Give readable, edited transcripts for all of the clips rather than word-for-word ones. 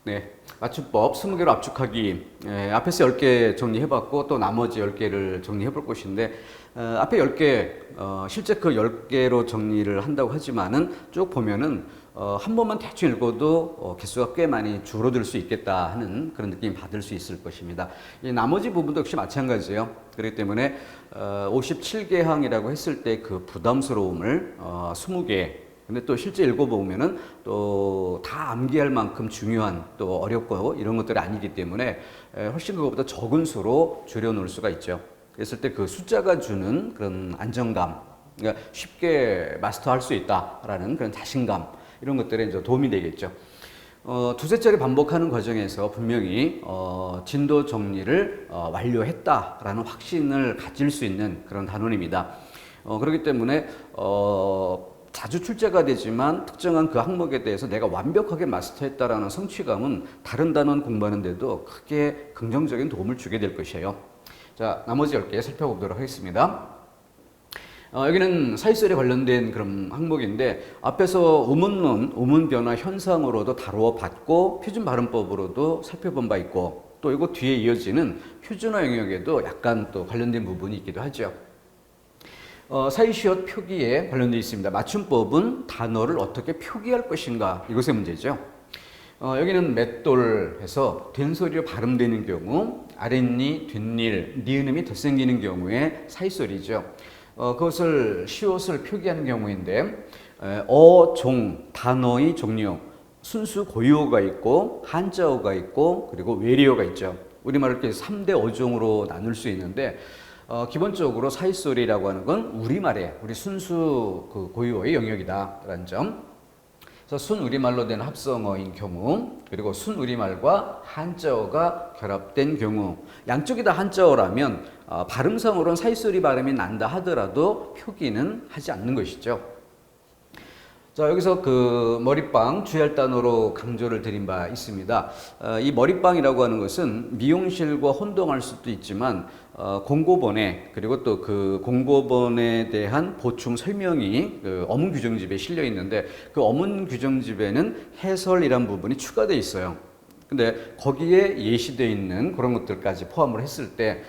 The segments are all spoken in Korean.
네, 맞춤법 20개로 압축하기. 앞에서 10개 정리해봤고 또 나머지 10개를 정리해볼 것인데 앞에 10개, 실제 그 10개로 정리를 한다고 하지만은 쭉 보면은 한 번만 대충 읽어도 개수가 꽤 많이 줄어들 수 있겠다 하는 그런 느낌 받을 수 있을 것입니다. 이 나머지 부분도 역시 마찬가지예요. 그렇기 때문에 57개 항이라고 했을 때 그 부담스러움을 20개, 근데 또 실제 읽어보면은 또 다 암기할 만큼 중요한 또 어렵고 이런 것들이 아니기 때문에 훨씬 그것보다 적은 수로 줄여놓을 수가 있죠. 그랬을 때 그 숫자가 주는 그런 안정감, 그러니까 쉽게 마스터할 수 있다라는 그런 자신감, 이런 것들에 이제 도움이 되겠죠. 두세 차례 반복하는 과정에서 분명히 진도 정리를 완료했다라는 확신을 가질 수 있는 그런 단원입니다. 그렇기 때문에 자주 출제가 되지만 특정한 그 항목에 대해서 내가 완벽하게 마스터했다라는 성취감은 다른 단원 공부하는데도 크게 긍정적인 도움을 주게 될 것이에요. 자, 나머지 10개 살펴보도록 하겠습니다. 여기는 사이설에 관련된 그런 항목인데 앞에서 우문론, 우문 변화 현상으로도 다루어 봤고 표준 발음법으로도 살펴본 바 있고 또 이거 뒤에 이어지는 표준어 영역에도 약간 또 관련된 부분이 있기도 하죠. 사이시옷 표기에 관련되어 있습니다. 맞춤법은 단어를 어떻게 표기할 것인가, 이것의 문제죠. 여기는 맷돌해서 된소리로 발음되는 경우, 아랫니, 뒷닐, 니은음이 덧생기는 경우에 사이소리죠. 그것을 시옷을 표기하는 경우인데 종, 단어의 종류, 순수 고유어가 있고 한자어가 있고 그리고 외래어가 있죠. 우리말로 이렇게 3대 어종으로 나눌 수 있는데 기본적으로 사이소리라고 하는 건 우리말의 우리 순수 그 고유어의 영역이다라는 점. 그래서 순우리말로 된 합성어인 경우, 그리고 순우리말과 한자어가 결합된 경우, 양쪽이 다 한자어라면 발음상으로는 사이소리 발음이 난다 하더라도 표기는 하지 않는 것이죠. 자, 여기서 그 머리빵 주의할 단어로 강조를 드린 바 있습니다. 이 머리빵이라고 하는 것은 미용실과 혼동할 수도 있지만 공고본에, 그리고 또 그 공고본에 대한 보충 설명이 그 어문 규정집에 실려 있는데 그 어문 규정집에는 해설이란 부분이 추가되어 있어요. 근데 거기에 예시되어 있는 그런 것들까지 포함을 했을 때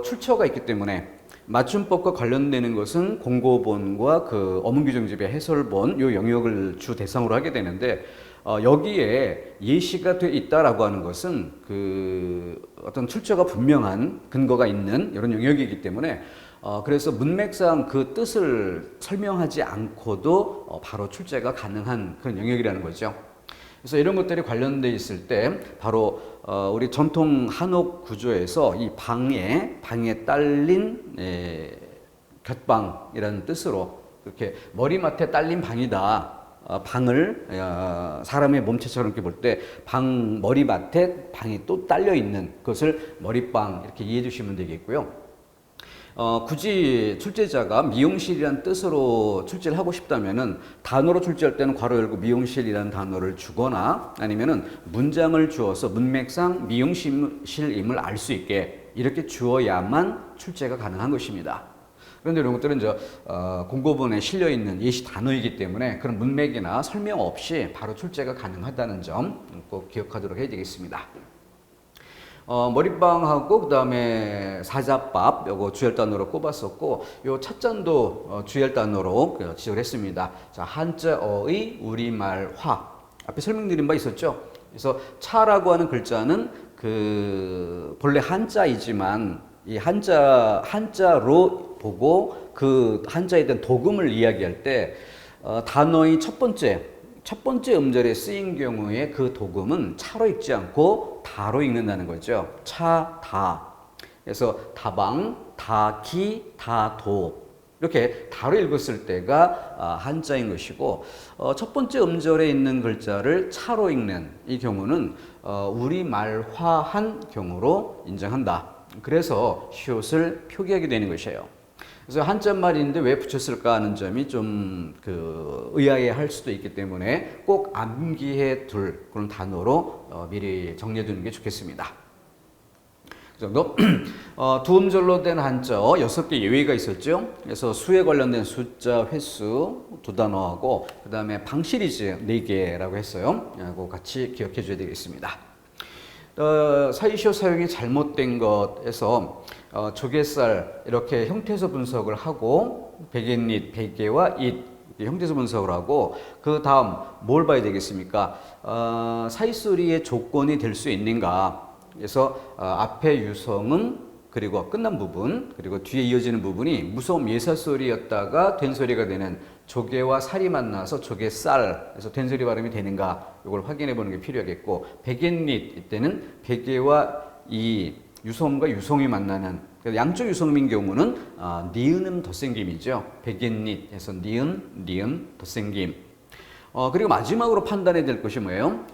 출처가 있기 때문에 맞춤법과 관련되는 것은 공고본과 그 어문규정집의 해설본 요 영역을 주 대상으로 하게 되는데 여기에 예시가 돼 있다라고 하는 것은 그 어떤 출처가 분명한 근거가 있는 이런 영역이기 때문에 그래서 문맥상 그 뜻을 설명하지 않고도 바로 출제가 가능한 그런 영역이라는 거죠. 그래서 이런 것들이 관련돼 있을 때 바로 우리 전통 한옥 구조에서 이 방에 딸린 곁방이라는 뜻으로 이렇게 머리맡에 딸린 방이다. 방을 사람의 몸체처럼 이렇게 볼 때 방 머리맡에 방이 또 딸려 있는 그것을 머리방 이렇게 이해해 주시면 되겠고요. 굳이 출제자가 미용실이라는 뜻으로 출제를 하고 싶다면은 단어로 출제할 때는 괄호 열고 미용실이라는 단어를 주거나 아니면은 문장을 주어서 문맥상 미용실임을 알 수 있게 이렇게 주어야만 출제가 가능한 것입니다. 그런데 이런 것들은 이제 공고본에 실려 있는 예시 단어이기 때문에 그런 문맥이나 설명 없이 바로 출제가 가능하다는 점 꼭 기억하도록 해야 되겠습니다. 머리빵하고 그 다음에 사자밥 요거 주열 단어로 꼽았었고 요 찻잔도 주열 단어로 지적을 했습니다. 자, 한자어의 우리말화 앞에 설명드린 바 있었죠. 그래서 차라고 하는 글자는 그 본래 한자이지만 이 한자로 보고 그 한자에 대한 도금을 이야기할 때 단어의 첫 번째 음절에 쓰인 경우에 그 도금은 차로 읽지 않고 다로 읽는다는 거죠. 차, 다. 그래서 다방, 다기, 다도. 이렇게 다로 읽었을 때가 한자인 것이고 첫 번째 음절에 있는 글자를 차로 읽는 이 경우는 우리말화한 경우로 인정한다. 그래서 시옷을 표기하게 되는 것이에요. 그래서 한자말인데 왜 붙였을까 하는 점이 좀 의아해 할 수도 있기 때문에 꼭 암기해 둘 그런 단어로 미리 정리해 두는 게 좋겠습니다. 정도. 두 음절로 된 한자어 6개 예외가 있었죠. 그래서 수에 관련된 숫자, 횟수 두 단어하고 그 다음에 방 시리즈 4개라고 했어요. 이거 같이 기억해 줘야 되겠습니다. 사이시오 사용이 잘못된 것에서 조개살 이렇게 형태에서 분석을 하고 베갯잇, 베개와 잇 형태에서 분석을 하고 그 다음 뭘 봐야 되겠습니까? 사이소리의 조건이 될 수 있는가? 그래서 앞에 유성음 그리고 끝난 부분 그리고 뒤에 이어지는 부분이 무서움 예사소리였다가 된소리가 되는 조개와 살이 만나서 조개쌀 그래서 된소리 발음이 되는가 이걸 확인해 보는 게 필요하겠고 베갯잇 이때는 베개와 이 유성음과 유성음이 만나는 양쪽 유성음인 경우는 니은음 덧생김이죠. 베갯잇에서 니은, 니은 덧생김. 그리고 마지막으로 판단해야 될 것이 뭐예요?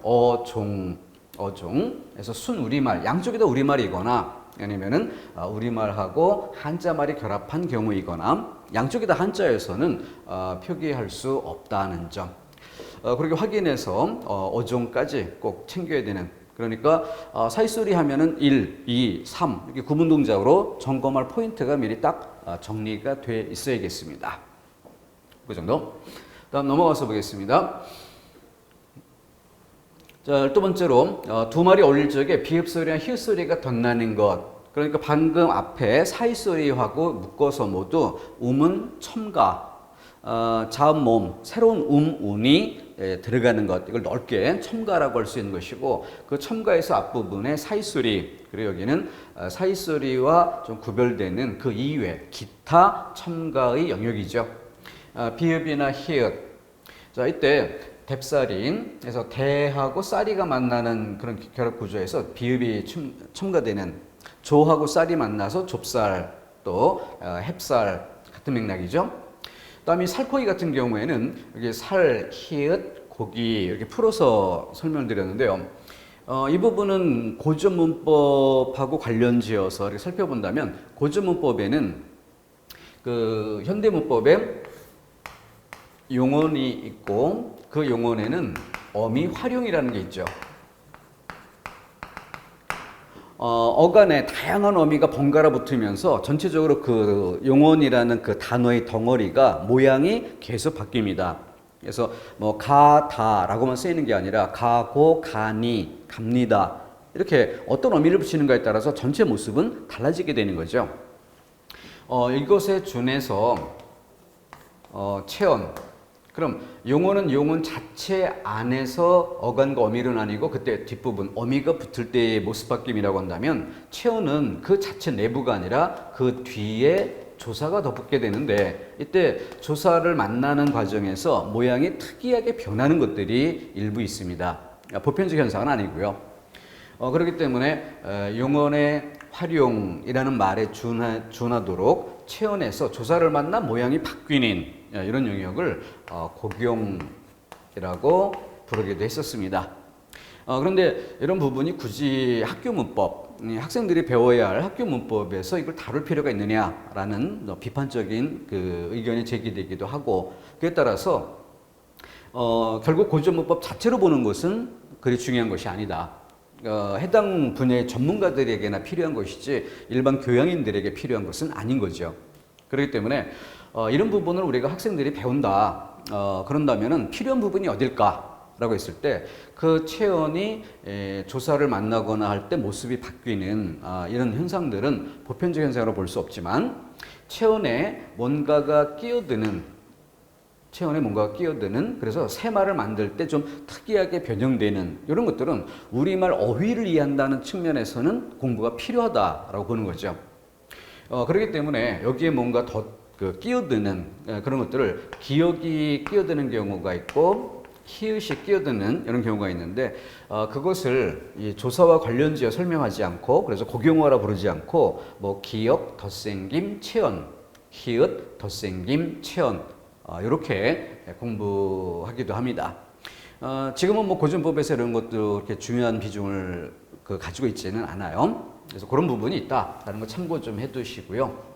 어종에서 순우리말 양쪽이 다 우리말이거나 아니면은 우리말하고 한자말이 결합한 경우이거나 양쪽이 다 한자여서는 표기할 수 없다는 점. 그렇게 확인해서 어종까지 꼭 챙겨야 되는. 그러니까 사이소리 하면은 1, 2, 3 이렇게 구분 동작으로 점검할 포인트가 미리 딱 정리가 돼 있어야겠습니다. 그 정도. 다음 넘어가서 보겠습니다. 자, 두 번째로 두 말이 어울릴 적에 비읍소리와 히읗소리가 덧나는 것. 그러니까 방금 앞에 사이소리하고 묶어서 모두 음은 첨가, 자음 모음, 새로운 운이 들어가는 것. 이걸 넓게 첨가라고 할 수 있는 것이고 그 첨가에서 앞부분에 사이소리 그리고 여기는 사이소리와 좀 구별되는 그 이외 기타 첨가의 영역이죠. 비읍이나 히읗. 자, 이때 뎁살인에서 대하고 쌀이가 만나는 그런 결합 구조에서 비읍이 첨가되는 조하고 쌀이 만나서 좁쌀 또 햅쌀 같은 맥락이죠. 그다음에 살코기 같은 경우에는 여기 살, 히읗, 고기 이렇게 풀어서 설명드렸는데요. 이 부분은 고전문법하고 관련지어서 이렇게 살펴본다면 고전문법에는 그 현대문법에 용언이 있고 그 용언에는 어미 활용이라는 게 있죠. 어간에 다양한 어미가 번갈아 붙으면서 전체적으로 그 용언이라는 그 단어의 덩어리가 모양이 계속 바뀝니다. 그래서 뭐 가다라고만 쓰이는 게 아니라 가고 가니 갑니다 이렇게 어떤 어미를 붙이는가에 따라서 전체 모습은 달라지게 되는 거죠. 이것에 준해서 체언. 그럼 용어는 용언 자체 안에서 어간과 어미를 나뉘고 그때 뒷부분 어미가 붙을 때의 모습 바뀜이라고 한다면 체언은 그 자체 내부가 아니라 그 뒤에 조사가 덧붙게 되는데 이때 조사를 만나는 과정에서 모양이 특이하게 변하는 것들이 일부 있습니다. 보편적 현상은 아니고요. 그렇기 때문에 용언의 활용이라는 말에 준하도록 체언에서 조사를 만나 모양이 바뀌는 이런 영역을 곡용이라고 부르기도 했었습니다. 그런데 이런 부분이 굳이 학교 문법, 학생들이 배워야 할 학교 문법에서 이걸 다룰 필요가 있느냐라는 비판적인 그 의견이 제기되기도 하고 그에 따라서 결국 고전문법 자체로 보는 것은 그리 중요한 것이 아니다. 해당 분야의 전문가들에게나 필요한 것이지 일반 교양인들에게 필요한 것은 아닌 거죠. 그렇기 때문에 이런 부분을 우리가 학생들이 배운다. 그런다면은 필요한 부분이 어딜까라고 했을 때 그 체언이 조사를 만나거나 할 때 모습이 바뀌는 이런 현상들은 보편적 현상으로 볼 수 없지만 체언에 뭔가가 끼어드는 그래서 새 말을 만들 때 좀 특이하게 변형되는 이런 것들은 우리말 어휘를 이해한다는 측면에서는 공부가 필요하다라고 보는 거죠. 그렇기 때문에 여기에 뭔가 더 끼어드는 그런 것들을 기억이 끼어드는 경우가 있고 히읗이 끼어드는 이런 경우가 있는데 그것을 이 조사와 관련지어 설명하지 않고 그래서 곡용어라 부르지 않고 뭐 기억, 덧생김, 체언, 히읗, 덧생김, 체언 이렇게 공부하기도 합니다. 지금은 뭐 고전법에서 이런 것도 이렇게 중요한 비중을 가지고 있지는 않아요. 그래서 그런 부분이 있다. 다른 거 참고 좀 해두시고요.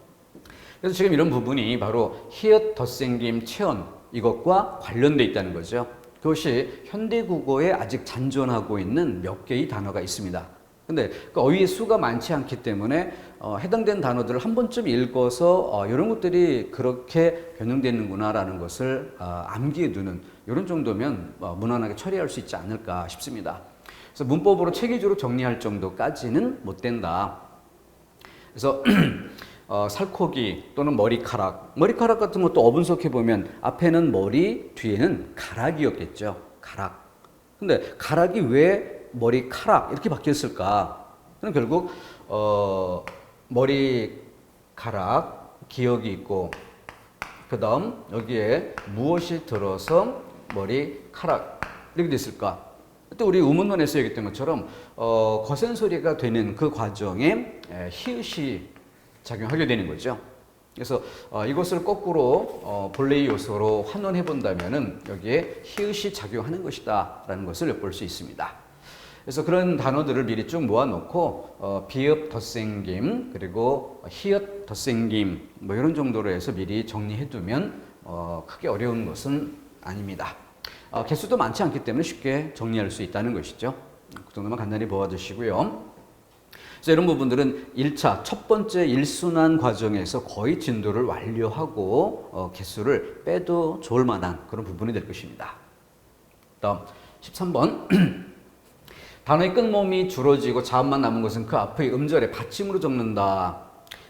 그래서 지금 이런 부분이 바로 히읗, 덧생김, 체언 이것과 관련돼 있다는 거죠. 그것이 현대 국어에 아직 잔존하고 있는 몇 개의 단어가 있습니다. 근데 그 어휘의 수가 많지 않기 때문에 해당된 단어들을 한 번쯤 읽어서 이런 것들이 그렇게 변형되는구나라는 것을 암기해 두는 이런 정도면 무난하게 처리할 수 있지 않을까 싶습니다. 그래서 문법으로 체계적으로 정리할 정도까지는 못 된다. 그래서 살코기 또는 머리카락 같은 것도 어분석해 보면 앞에는 머리, 뒤에는 가락이었겠죠. 가락. 근데 가락이 왜 머리카락 이렇게 바뀌었을까? 그럼 결국 머리카락 기억이 있고 그 다음 여기에 무엇이 들어서 머리카락 이렇게 됐을까? 또 우리 우문론에서 얘기했던 것처럼 거센 소리가 되는 그 과정에 히읗이 작용하게 되는 거죠. 그래서 이것을 거꾸로 본래의 요소로 환원해 본다면은 여기에 히읗이 작용하는 것이다라는 것을 엿볼 수 있습니다. 그래서 그런 단어들을 미리 쭉 모아놓고 비읍 덧생김 그리고 히읗 덧생김 뭐 이런 정도로 해서 미리 정리해두면 크게 어려운 것은 아닙니다. 개수도 많지 않기 때문에 쉽게 정리할 수 있다는 것이죠. 그 정도만 간단히 보아주시고요. 그래서 이런 부분들은 1차 첫 번째 일순환 과정에서 거의 진도를 완료하고 개수를 빼도 좋을 만한 그런 부분이 될 것입니다. 다음 13번 단어의 끝몸이 줄어지고 자음만 남은 것은 그 앞의 음절의 받침으로 적는다.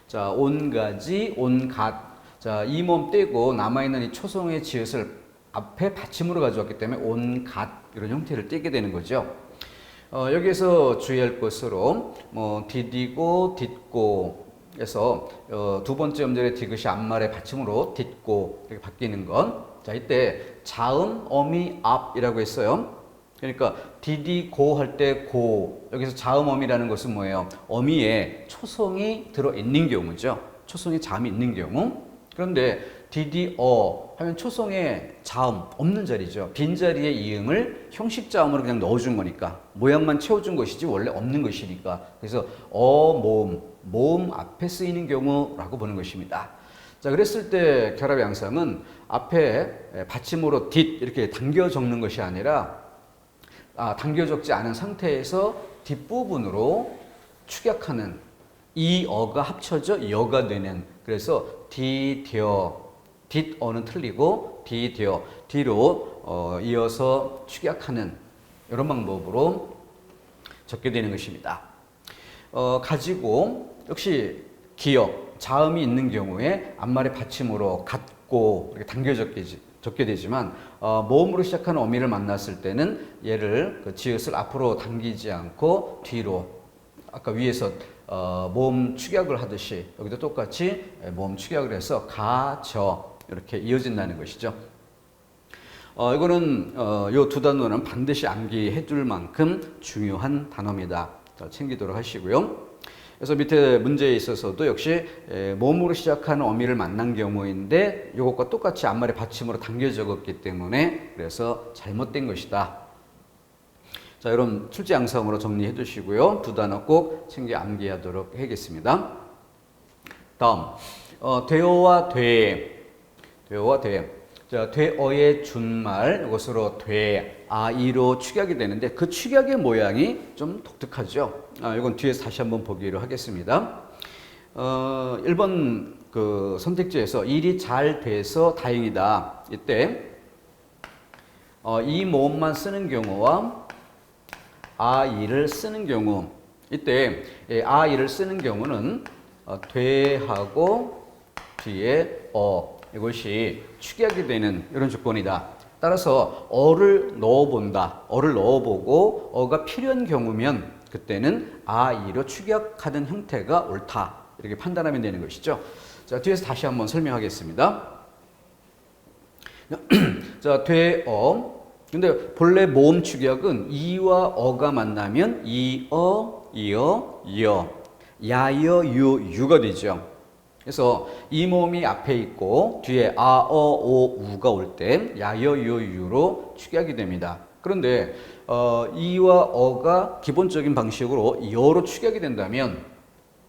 자, 온가지, 온갓. 자, 이 몸 떼고 남아있는 이 초성의 지읒을 앞에 받침으로 가져왔기 때문에 온갓 이런 형태를 떼게 되는 거죠. 여기에서 주의할 것으로 디디고 딛고 해서 두 번째 음절의 디귿이 앞말의 받침으로 딛고 이렇게 바뀌는 건 자, 이때 자음, 어미, 앞이라고 했어요. 그러니까 디디고 할 때 고 여기서 자음 어미라는 것은 뭐예요? 어미에 초성이 들어있는 경우죠. 초성에 자음이 있는 경우. 그런데 디디어 하면 초성에 자음 없는 자리죠. 빈자리에 이응을 형식 자음으로 그냥 넣어준 거니까 모양만 채워준 것이지 원래 없는 것이니까 그래서 모음 앞에 쓰이는 경우라고 보는 것입니다. 자, 그랬을 때 결합 양상은 앞에 받침으로 뒷 이렇게 당겨 적는 것이 아니라 당겨 적지 않은 상태에서 뒷부분으로 축약하는 이 어가 합쳐져 여가 되는 그래서 디뎌 뒷어는 틀리고 디뎌 뒤로 이어서 축약하는 이런 방법으로 적게 되는 것입니다. 가지고 역시 기억 자음이 있는 경우에 앞말의 받침으로 갖고 이렇게 당겨 적게 되지만 모음으로 시작하는 어미를 만났을 때는 얘를 그 지읒을 앞으로 당기지 않고 뒤로 아까 위에서 모음 축약을 하듯이 여기도 똑같이 모음 축약을 해서 가저 이렇게 이어진다는 것이죠. 이거는 요 두 단어는 반드시 암기해 줄 만큼 중요한 단어입니다. 챙기도록 하시고요. 그래서 밑에 문제에 있어서도 역시 모음으로 시작하는 어미를 만난 경우인데 이것과 똑같이 앞말의 받침으로 당겨 적었기 때문에 그래서 잘못된 것이다. 자, 이런 출제 양상으로 정리해 두시고요. 두 단어 꼭 챙겨 암기하도록 하겠습니다. 다음 되어와 돼. 자, 되어의 준말 이것으로 돼, 이로 축약이 되는데 그 축약의 모양이 좀 독특하죠. 이건 뒤에서 다시 한번 보기로 하겠습니다. 1번 그 선택지에서 일이 잘 돼서 다행이다. 이때 이 모음만 쓰는 경우와 이를 쓰는 경우 이때 이를 쓰는 경우는 돼하고 뒤에 이것이 축약이 되는 이런 조건이다. 따라서 어를 넣어본다. 어를 넣어보고 어가 필요한 경우면 그때는 이로 축약하는 형태가 옳다. 이렇게 판단하면 되는 것이죠. 자, 뒤에서 다시 한번 설명하겠습니다. 자, 되어. 근데 본래 모음 축약은 이와 어가 만나면 이어, 야여, 유가 되죠. 그래서 이 모음이 앞에 있고 뒤에 오, 우가 올 때 야여, 유로 축약이 됩니다. 그런데 이와 어가 기본적인 방식으로 여로 축약이 된다면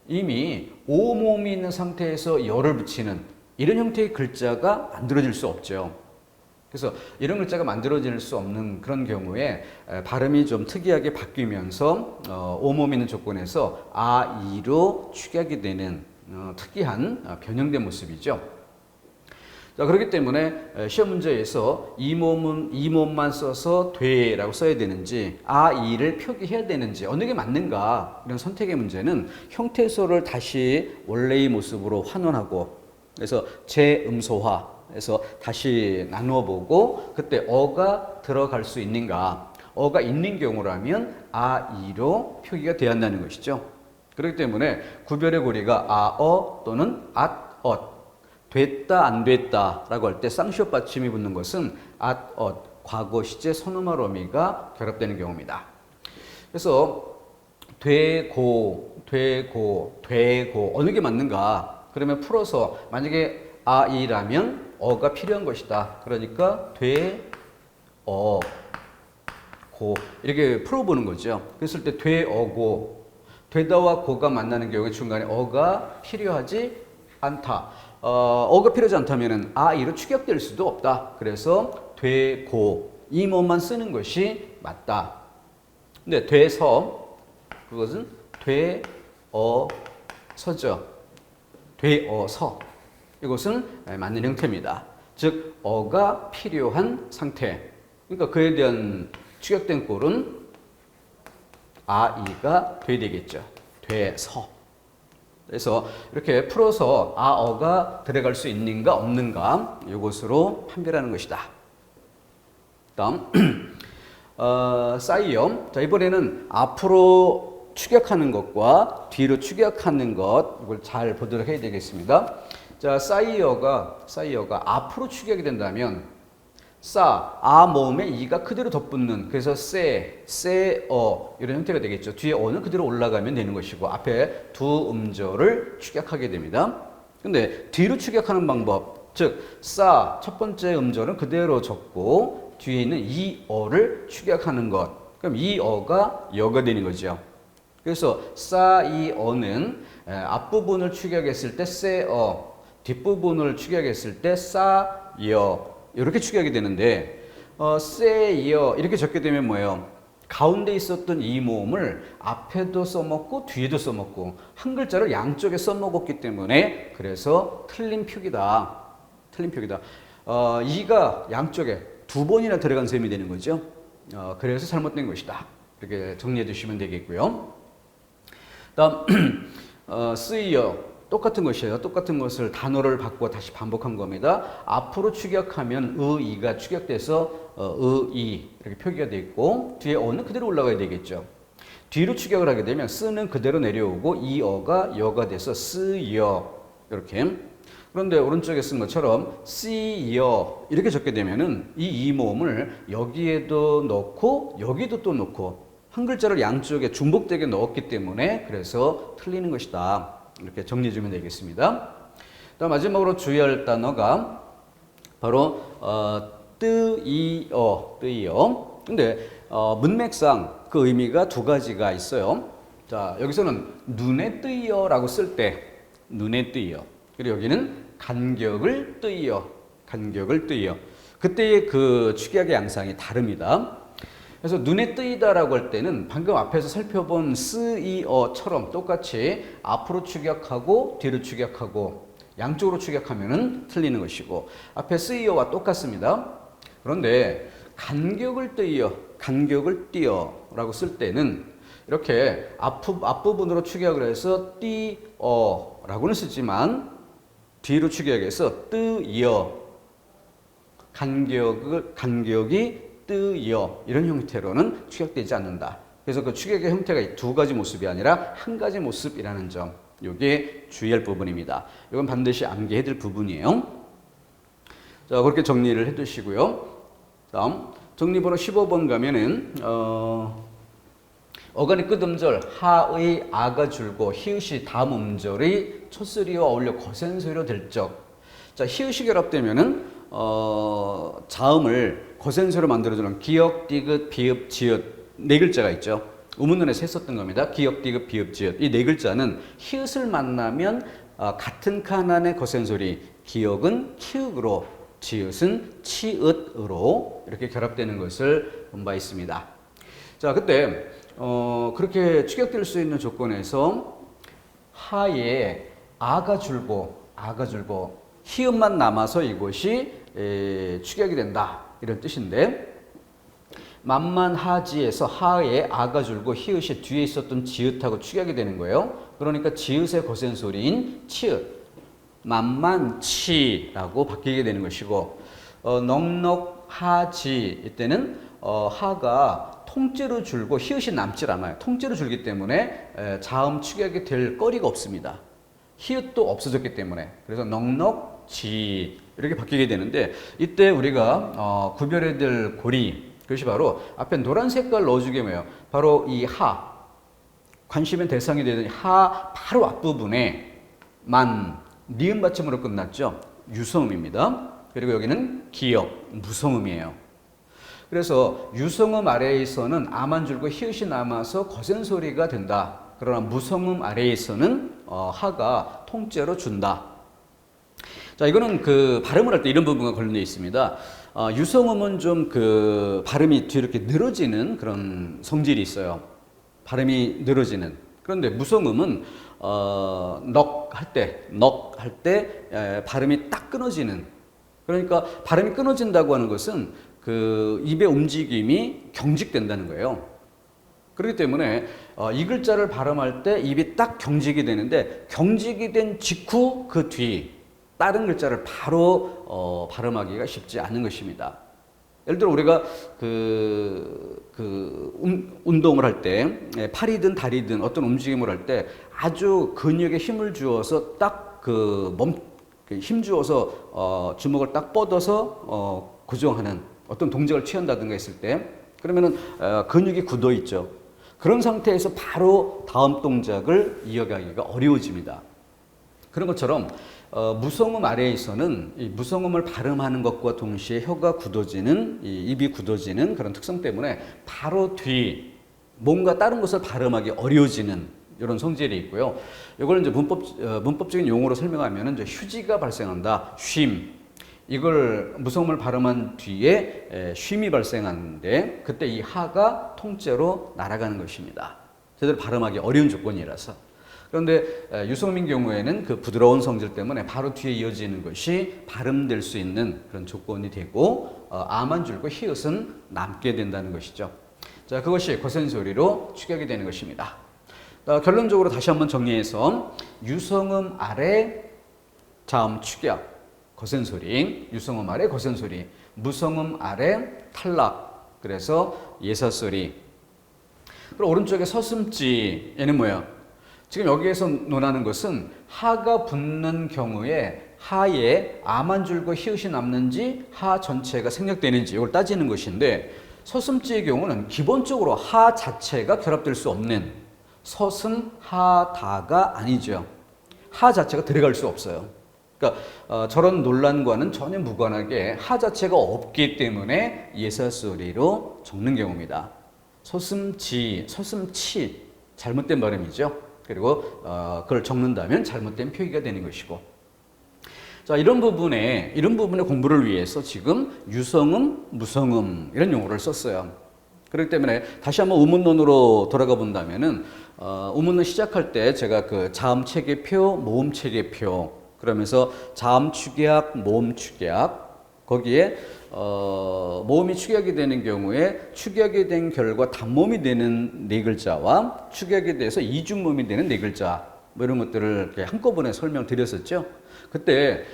이미 오 모음이 있는 상태에서 여를 붙이는 이런 형태의 글자가 만들어질 수 없죠. 그래서 이런 글자가 만들어질 수 없는 그런 경우에 발음이 좀 특이하게 바뀌면서 오몸 있는 조건에서 아, 이로 축약이 되는 특이한 변형된 모습이죠. 자, 그렇기 때문에 시험 문제에서 이 몸만 써서 되라고 써야 되는지 아, 이를 표기해야 되는지 어느 게 맞는가 이런 선택의 문제는 형태소를 다시 원래의 모습으로 환원하고 그래서 재음소화해서 다시 나누어 보고 그때 어가 들어갈 수 있는가 어가 있는 경우라면 아, 이로 표기가 되어야 한다는 것이죠. 그렇기 때문에 구별의 고리가 아, 어 또는 앗, 엇 됐다 안 됐다 라고 할 때 쌍시옷 받침이 붙는 것은 앗, 엇, 과거 시제 선어말 어미가 결합되는 경우입니다. 그래서 되고 어느 게 맞는가 그러면 풀어서 만약에 아, 이라면 어가 필요한 것이다. 그러니까 고 이렇게 풀어보는 거죠. 그랬을 때 되어고 되다와 고가 만나는 경우에 중간에 어가 필요하지 않다. 어가 필요하지 않다면은 아, 이로 축약될 수도 없다. 그래서 되고 이 몸만 쓰는 것이 맞다. 근데 돼서 그것은 되어서죠. 되어서 이것은 맞는 형태입니다. 즉 어가 필요한 상태. 그러니까 그에 대한 축약된 꼴은 아, 이가 돼야 되겠죠. 돼서. 그래서 이렇게 풀어서 아, 어가 들어갈 수 있는가 없는가 이것으로 판별하는 것이다. 다음 싸이어. 자, 이번에는 앞으로 축약하는 것과 뒤로 축약하는 것 이걸 잘 보도록 해야 되겠습니다. 자, 싸이어가 앞으로 축약이 된다면 아 모음에 이가 그대로 덧붙는 그래서 이런 형태가 되겠죠. 뒤에 어는 그대로 올라가면 되는 것이고 앞에 두 음절을 축약하게 됩니다. 근데 뒤로 축약하는 방법 즉 첫 번째 음절은 그대로 적고 뒤에 있는 이 어를 축약하는 것 그럼 이 어가 여가 되는 거죠. 그래서 이 어는 앞부분을 축약했을 때 뒷부분을 축약했을 때 여 이렇게 축약이 되는데 세이어 이렇게 적게 되면 뭐예요? 가운데 있었던 이 모음을 앞에도 써먹고 뒤에도 써먹고 한 글자를 양쪽에 써먹었기 때문에 그래서 틀린 표기다. 이가 양쪽에 두 번이나 들어간 셈이 되는 거죠. 그래서 잘못된 것이다. 이렇게 정리해 주시면 되겠고요. 다음 쓰이어 똑같은 것이에요. 똑같은 것을 단어를 바꾸어 다시 반복한 겁니다. 앞으로 축약하면 이가 축약돼서 이 이렇게 표기가 되어 있고 뒤에 어는 그대로 올라가야 되겠죠. 뒤로 축약을 하게 되면 쓰는 그대로 내려오고 이 어가 여가 돼서 쓰여 이렇게. 그런데 오른쪽에 쓴 것처럼 씨여 이렇게 적게 되면은 이 모음을 여기에도 넣고 여기도 또 넣고 한 글자를 양쪽에 중복되게 넣었기 때문에 그래서 틀리는 것이다. 이렇게 정리해 주면 되겠습니다. 다음 마지막으로 주의할 단어가 바로 뜨이어. 근데 문맥상 그 의미가 두 가지가 있어요. 자, 여기서는 눈에 뜨이어라고 쓸 때 눈에 뜨이어. 그리고 여기는 간격을 뜨이어. 그때의 그 축약의 양상이 다릅니다. 그래서 눈에 뜨이다라고 할 때는 방금 앞에서 살펴본 쓰이어처럼 똑같이 앞으로 축약하고 뒤로 축약하고 양쪽으로 축약하면은 틀리는 것이고 앞에 쓰이어와 똑같습니다. 그런데 간격을 띄어라고 쓸 때는 이렇게 앞부분으로 축약을 해서 띄어라고는 쓰지만 뒤로 축약해서 뜨이어 간격이 뜨여 이런 형태로는 축약되지 않는다. 그래서 그 축약의 형태가 두 가지 모습이 아니라 한 가지 모습이라는 점 이게 주의할 부분입니다. 이건 반드시 암기해야 될 부분이에요. 자, 그렇게 정리를 해두시고요. 다음 정리번호 15번 가면은 어간의 끝음절 하의 아가 줄고 히읗이 다음 음절의 첫 소리와 어울려 거센 소리로 될 적. 자, 히읗이 결합되면은 자음을 거센 소리로 만들어주는 기역, 디귿, 비읍, 지읒 네 글자가 있죠. 우문론에서 했었던 겁니다. 기역, 디귿, 비읍, 지읒 이 네 글자는 히읗을 만나면 같은 칸 안의 거센 소리 기역은 키읔으로 지읒은 치읓으로 이렇게 결합되는 것을 본 바 있습니다. 자, 그때 그렇게 축약될 수 있는 조건에서 하에 아가 줄고 히읗만 남아서 이것이 축약이 된다 이런 뜻인데, 만만하지에서 하에 아가 줄고 히읗이 뒤에 있었던 지읒하고 축약이 되는 거예요. 그러니까 지읒의 거센 소리인 치읒, 만만치라고 바뀌게 되는 것이고, 넉넉하지 이때는 하가 통째로 줄고 히읗이 남질 않아요. 통째로 줄기 때문에 자음 축약이 될 거리가 없습니다. 히읗도 없어졌기 때문에. 그래서 넉넉지 이렇게 바뀌게 되는데, 이때 우리가 구별해야 될 고리, 그것이 바로 앞에 노란 색깔 넣어주게 뭐예요? 바로 이 하, 관심의 대상이 되는 하 바로 앞부분에 니은 받침으로 끝났죠. 유성음입니다. 그리고 여기는 기역, 무성음이에요. 그래서 유성음 아래에서는 아만 줄고 히읗이 남아서 거센 소리가 된다. 그러나 무성음 아래에서는 하가 통째로 준다. 자, 이거는 그 발음을 할 때 이런 부분과 관련되어 있습니다. 유성음은 좀 그 발음이 뒤로 이렇게 늘어지는 그런 성질이 있어요. 발음이 늘어지는. 그런데 무성음은 넉 할 때 발음이 딱 끊어지는. 그러니까 발음이 끊어진다고 하는 것은 그 입의 움직임이 경직된다는 거예요. 그렇기 때문에 이 글자를 발음할 때 입이 딱 경직이 되는데, 경직이 된 직후 그 뒤 다른 글자를 바로 발음하기가 쉽지 않은 것입니다. 예를 들어 우리가 운동을 할 때, 팔이든 다리든 어떤 움직임을 할 때 아주 근육에 힘을 주어서 딱 힘 주어서 주먹을 딱 뻗어서 고정하는 어떤 동작을 취한다든가 했을 때, 그러면은 근육이 굳어 있죠. 그런 상태에서 바로 다음 동작을 이어가기가 어려워집니다. 그런 것처럼 무성음 아래에서는 이 무성음을 발음하는 것과 동시에 혀가 굳어지는, 입이 굳어지는 그런 특성 때문에 바로 뒤 뭔가 다른 것을 발음하기 어려워지는 이런 성질이 있고요. 이걸 이제 문법적인 용어로 설명하면 이제 휴지가 발생한다. 쉼. 이걸 무성음을 발음한 뒤에 쉼이 발생하는데, 그때 이 하가 통째로 날아가는 것입니다. 제대로 발음하기 어려운 조건이라서. 그런데 유성음인 경우에는 그 부드러운 성질 때문에 바로 뒤에 이어지는 것이 발음될 수 있는 그런 조건이 되고, 아만 줄고 히읗은 남게 된다는 것이죠. 자, 그것이 거센 소리로 축약이 되는 것입니다. 결론적으로 다시 한번 정리해서, 유성음 아래 자음 축약, 거센 소리, 유성음 아래 거센 소리, 무성음 아래 탈락, 그래서 예사 소리. 그리고 오른쪽에 서슴지, 얘는 뭐예요? 지금 여기에서 논하는 것은 하가 붙는 경우에 하에 아만 줄고 히읗이 남는지 하 전체가 생략되는지 이걸 따지는 것인데, 서슴지의 경우는 기본적으로 하 자체가 결합될 수 없는, 서슴 하다가 아니죠. 하 자체가 들어갈 수 없어요. 그러니까 저런 논란과는 전혀 무관하게 하 자체가 없기 때문에 예사소리로 적는 경우입니다. 서슴지, 서슴치 잘못된 발음이죠. 그리고 그걸 적는다면 잘못된 표기가 되는 것이고. 자, 이런 부분의 공부를 위해서 지금 유성음, 무성음 이런 용어를 썼어요. 그렇기 때문에 다시 한번 우문론으로 돌아가 본다면은 우문론 시작할 때 제가 그 자음 체계표, 모음 체계표 그러면서 자음 축약, 모음 축약, 거기에 모음이 축약이 되는 경우에 축약이 된 결과 단모음이 되는 네 글자와 축약이 돼서 이중모음이 되는 네 글자, 뭐 이런 것들을 이렇게 한꺼번에 설명을 드렸었죠. 그때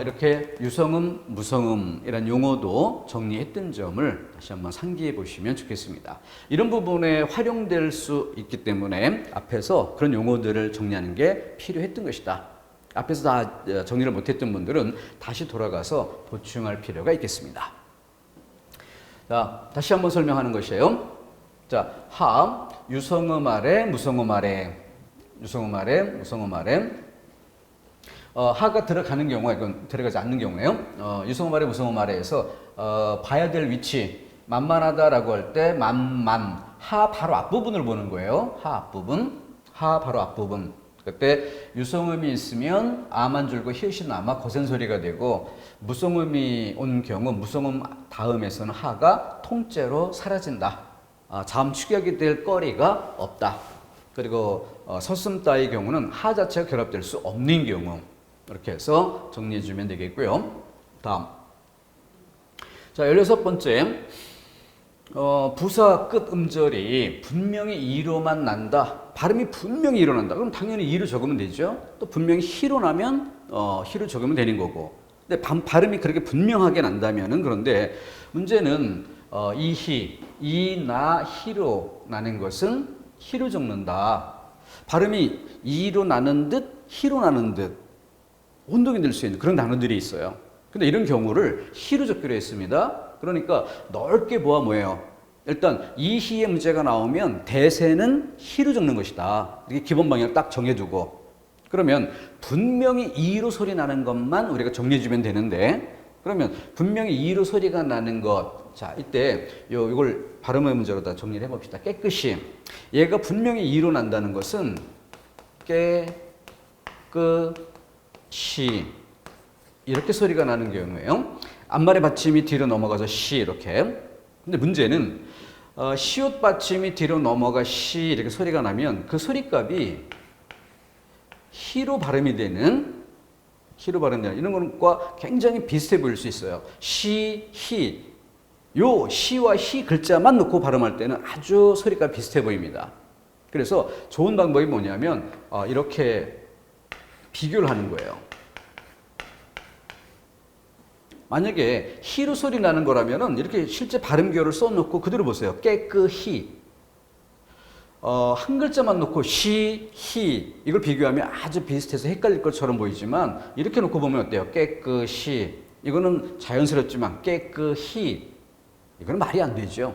이렇게 유성음, 무성음 이런 용어도 정리했던 점을 다시 한번 상기해 보시면 좋겠습니다. 이런 부분에 활용될 수 있기 때문에 앞에서 그런 용어들을 정리하는 게 필요했던 것이다. 앞에서 다 정리를 못했던 분들은 다시 돌아가서 보충할 필요가 있겠습니다. 자, 다시 한번 설명하는 것이에요. 자, 하, 유성음 아래, 무성음 아래, 유성음 아래, 무성음 아래. 하가 들어가는 경우가, 이건 들어가지 않는 경우네요. 유성음 아래, 무성음 아래에서 봐야 될 위치, 만만하다라고 할 때 만만, 하 바로 앞부분을 보는 거예요. 하 앞부분, 하 바로 앞부분. 그때 유성음이 있으면 아만 줄고 히읗이는 아마 거센 소리가 되고 무성음이 온 경우 무성음 다음에서는 하가 통째로 사라진다. 자음 축약이 될 거리가 없다. 그리고 서슴 따의 경우는 하 자체가 결합될 수 없는 경우 이렇게 해서 정리해 주면 되겠고요. 다음. 자, 16번째. 부사 끝 음절이 분명히 이로만 난다. 발음이 분명히 이로 난다. 그럼 당연히 이로 적으면 되죠. 또 분명히 히로 나면 히로 적으면 되는 거고. 근데 발음이 그렇게 분명하게 난다면은 그런데 문제는 이히, 이나 히로 나는 것은 히로 적는다. 발음이 이로 나는 듯 히로 나는 듯 혼동이 될 수 있는 그런 단어들이 있어요. 근데 이런 경우를 히로 적기로 했습니다. 그러니까 넓게 보아 뭐예요? 일단 이히의 문제가 나오면 대세는 히로 적는 것이다. 이게 기본 방향을 딱 정해두고 그러면 분명히 이로 소리 나는 것만 우리가 정리해주면 되는데 그러면 분명히 이로 소리가 나는 것. 자, 이때 이걸 발음의 문제로 다 정리를 해봅시다. 깨끗이. 얘가 분명히 이로 난다는 것은 깨끗이 이렇게 소리가 나는 경우예요. 앞말의 받침이 뒤로 넘어가서 시 이렇게. 근데 문제는 시옷 받침이 뒤로 넘어가 시 이렇게 소리가 나면 그 소리값이 히로 발음이 되는 이런 것과 굉장히 비슷해 보일 수 있어요. 시, 히. 요 시와 히 글자만 놓고 발음할 때는 아주 소리가 비슷해 보입니다. 그래서 좋은 방법이 뭐냐면 이렇게 비교를 하는 거예요. 만약에 히로 소리 나는 거라면은 이렇게 실제 발음교를 써놓고 그대로 보세요. 깨끗히. 한 글자만 놓고 시, 히 이걸 비교하면 아주 비슷해서 헷갈릴 것처럼 보이지만 이렇게 놓고 보면 어때요? 깨끗이. 이거는 자연스럽지만 깨끗히. 이거는 말이 안 되죠.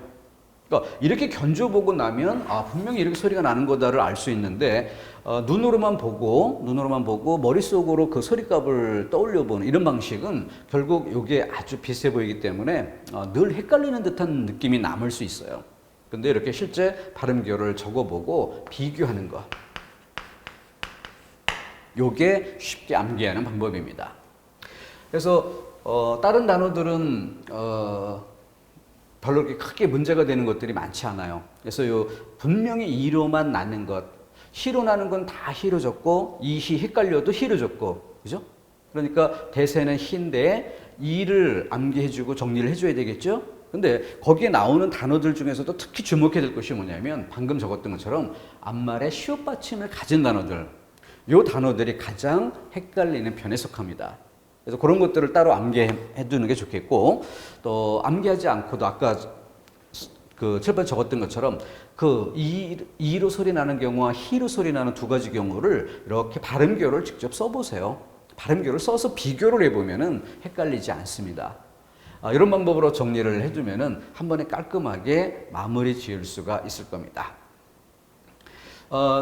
그러니까 이렇게 견줘보고 나면 분명히 이렇게 소리가 나는 거다를 알 수 있는데 눈으로만 보고 머릿속으로 그 소리값을 떠올려보는 이런 방식은 결국 이게 아주 비슷해 보이기 때문에 늘 헷갈리는 듯한 느낌이 남을 수 있어요. 근데 이렇게 실제 발음교를 적어보고 비교하는 것. 요게 쉽게 암기하는 방법입니다. 그래서 다른 단어들은 별로 그렇게 크게 문제가 되는 것들이 많지 않아요. 그래서 분명히 이로만 나는 것, 히로 나는 건 다 히로 적고 이히 헷갈려도 히로 적고, 그죠? 그러니까 대세는 히인데 이를 암기해주고 정리를 해줘야 되겠죠? 근데 거기에 나오는 단어들 중에서도 특히 주목해야 될 것이 뭐냐면 방금 적었던 것처럼 앞말에 시옷 받침을 가진 단어들, 요 단어들이 가장 헷갈리는 편에 속합니다. 그래서 그런 것들을 따로 암기해 두는 게 좋겠고, 또 암기하지 않고도 아까 그 칠판에 적었던 것처럼 그 이로 소리 나는 경우와 히로 소리 나는 두 가지 경우를 이렇게 발음교를 직접 써보세요. 발음교를 써서 비교를 해보면은 헷갈리지 않습니다. 이런 방법으로 정리를 해두면은 한 번에 깔끔하게 마무리 지을 수가 있을 겁니다.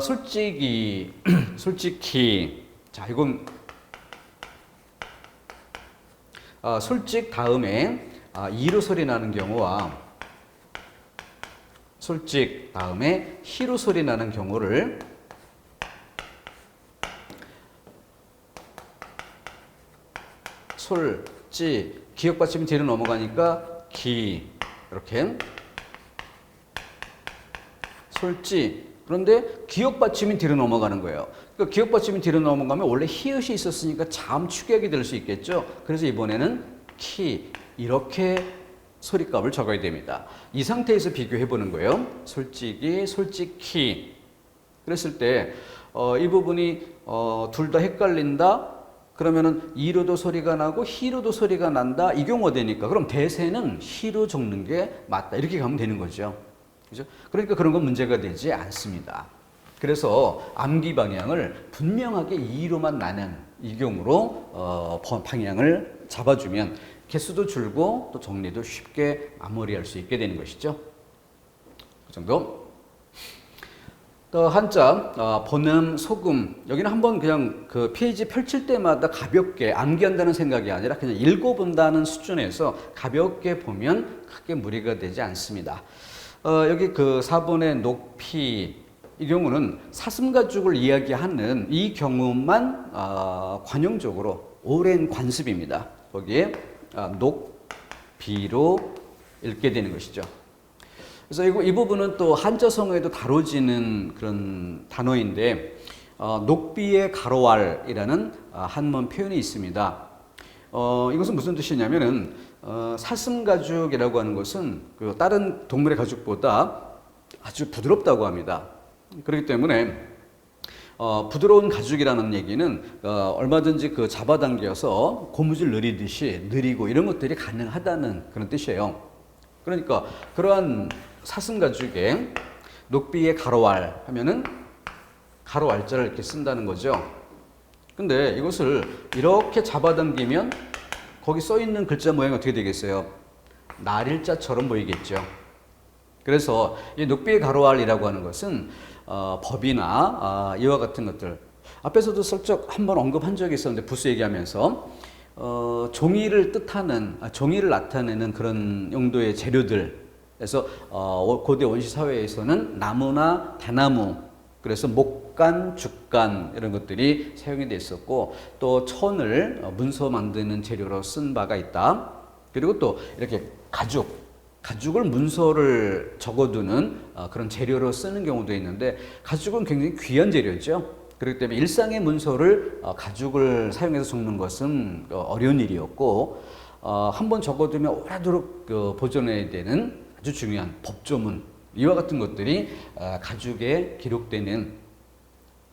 솔직히, 자, 이건 솔직 다음에 이로 소리 나는 경우와 솔직 다음에 히로 소리 나는 경우를 솔직 기역 받침이 뒤로 넘어가니까 기 이렇게 솔직 그런데 기역 받침이 뒤로 넘어가는 거예요. 그러니까 기역 받침이 뒤로 넘어가면 원래 히읗이 있었으니까 자음 축약이 될 수 있겠죠. 그래서 이번에는 키 이렇게 소리값을 적어야 됩니다. 이 상태에서 비교해 보는 거예요. 솔직히, 솔직히. 그랬을 때 이 부분이 둘 다 헷갈린다. 그러면은 이로도 소리가 나고 히로도 소리가 난다. 이 경우가 되니까 그럼 대세는 히로 적는 게 맞다. 이렇게 가면 되는 거죠. 그죠? 그러니까 그런 건 문제가 되지 않습니다. 그래서 암기 방향을 분명하게 이로만 나는 이 경우로 방향을 잡아주면 개수도 줄고 또 정리도 쉽게 마무리할 수 있게 되는 것이죠. 그 정도. 또 한자 번음, 소금. 여기는 한번 그냥 그 페이지 펼칠 때마다 가볍게 암기한다는 생각이 아니라 그냥 읽어본다는 수준에서 가볍게 보면 크게 무리가 되지 않습니다. 여기 그 4번의 높이 이 경우는 사슴가죽을 이야기하는 이 경우만 관용적으로 오랜 관습입니다. 거기에 녹, 비로 읽게 되는 것이죠. 그래서 이 부분은 또 한자성어에도 다뤄지는 그런 단어인데 녹비의 가로알이라는 한문 표현이 있습니다. 이것은 무슨 뜻이냐면은 사슴가죽이라고 하는 것은 그 다른 동물의 가죽보다 아주 부드럽다고 합니다. 그렇기 때문에 부드러운 가죽이라는 얘기는 얼마든지 그 잡아당겨서 고무줄 느리듯이 느리고 이런 것들이 가능하다는 그런 뜻이에요. 그러니까 그러한 사슴가죽에 녹비의 가로알 하면은 가로알자를 이렇게 쓴다는 거죠. 근데 이것을 이렇게 잡아당기면 거기 써 있는 글자 모양이 어떻게 되겠어요? 날일자처럼 보이겠죠. 그래서 이 녹비의 가로알이라고 하는 것은 법이나 이와 같은 것들 앞에서도 슬쩍 한번 언급한 적이 있었는데 부수 얘기하면서 종이를 뜻하는 종이를 나타내는 그런 용도의 재료들. 그래서 고대 원시 사회에서는 나무나 대나무, 그래서 목간, 죽간 이런 것들이 사용이 돼 있었고 또 천을 문서 만드는 재료로 쓴 바가 있다. 그리고 또 이렇게 가죽을 문서를 적어두는 그런 재료로 쓰는 경우도 있는데 가죽은 굉장히 귀한 재료죠. 그렇기 때문에 일상의 문서를 가죽을 사용해서 적는 것은 어려운 일이었고 한번 적어두면 오래도록 보존해야 되는 아주 중요한 법조문 이와 같은 것들이 가죽에 기록되는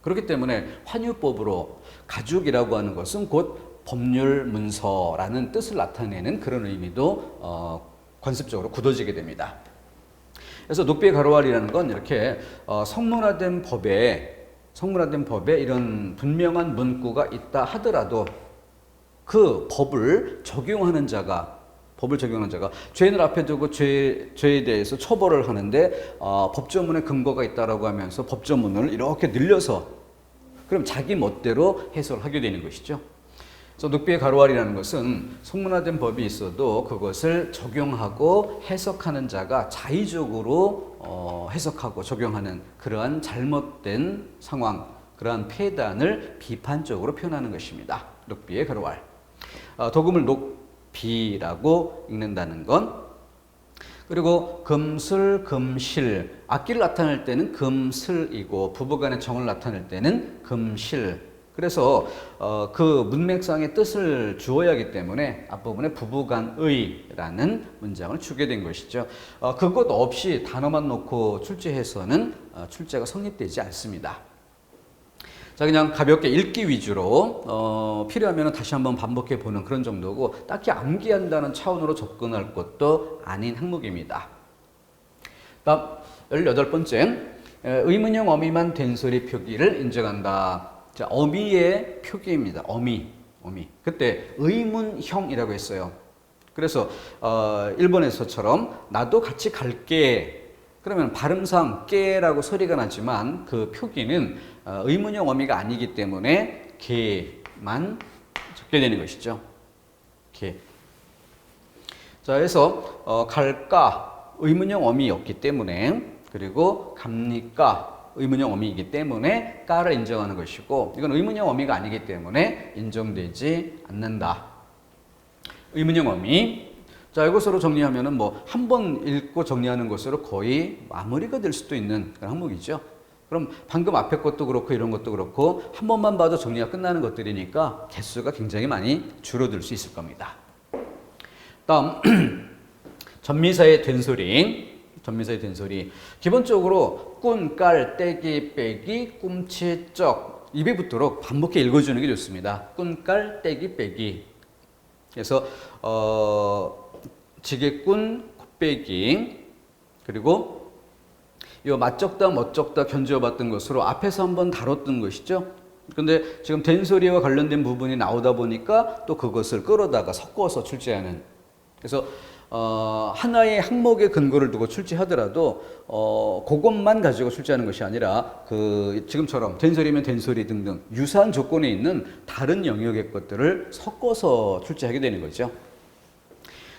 그렇기 때문에 환유법으로 가죽이라고 하는 것은 곧 법률 문서라는 뜻을 나타내는 그런 의미도 관습적으로 굳어지게 됩니다. 그래서 녹비의 가로알이라는 건 이렇게 성문화된 법에 이런 분명한 문구가 있다 하더라도 그 법을 적용하는 자가 죄인을 앞에 두고 죄에 대해서 처벌을 하는데 법조문에 근거가 있다라고 하면서 법조문을 이렇게 늘려서 그럼 자기 멋대로 해석을 하게 되는 것이죠. 그래서 녹비의 가로알이라는 것은 성문화된 법이 있어도 그것을 적용하고 해석하는 자가 자의적으로 해석하고 적용하는 그러한 잘못된 상황, 그러한 폐단을 비판적으로 표현하는 것입니다. 녹비의 가로알. 도금을 녹비라고 읽는다는 건 그리고 금슬, 금실, 악기를 나타낼 때는 금슬이고 부부간의 정을 나타낼 때는 금실. 그래서 그 문맥상의 뜻을 주어야 하기 때문에 앞부분에 부부간의라는 문장을 주게 된 것이죠. 그것 없이 단어만 놓고 출제해서는 출제가 성립되지 않습니다. 자, 그냥 가볍게 읽기 위주로 필요하면 다시 한번 반복해 보는 그런 정도고 딱히 암기한다는 차원으로 접근할 것도 아닌 항목입니다. 다음 18번째 의문형 어미만 된소리 표기를 인정한다. 자, 어미의 표기입니다. 어미. 그때 의문형이라고 했어요. 그래서 일본에서처럼 나도 같이 갈게. 그러면 발음상 깨라고 소리가 나지만 그 표기는 의문형 어미가 아니기 때문에 개만 적게 되는 것이죠. 개. 자, 그래서 갈까 의문형 어미였기 때문에 그리고 갑니까 의문형 어미이기 때문에 까를 인정하는 것이고 이건 의문형 어미가 아니기 때문에 인정되지 않는다. 의문형 어미. 자, 이것으로 정리하면은 뭐 한 번 읽고 정리하는 것으로 거의 마무리가 될 수도 있는 그런 항목이죠. 그럼 방금 앞에 것도 그렇고 이런 것도 그렇고 한 번만 봐도 정리가 끝나는 것들이니까 개수가 굉장히 많이 줄어들 수 있을 겁니다. 다음 전미사의 된소리. 기본적으로 꾼, 깔, 떼기, 빼기, 꿈치, 쩍 입에 붙도록 반복해 읽어주는 게 좋습니다. 꾼, 깔, 떼기, 빼기. 그래서 지게꾼, 콧빼기 그리고 이 맞적다, 멋적다 견주어봤던 것으로 앞에서 한번 다뤘던 것이죠. 근데 지금 된소리와 관련된 부분이 나오다 보니까 또 그것을 끌어다가 섞어서 출제하는. 그래서 하나의 항목의 근거를 두고 출제하더라도 그것만 가지고 출제하는 것이 아니라 그 지금처럼 된소리면 된소리 등등 유사한 조건에 있는 다른 영역의 것들을 섞어서 출제하게 되는 거죠.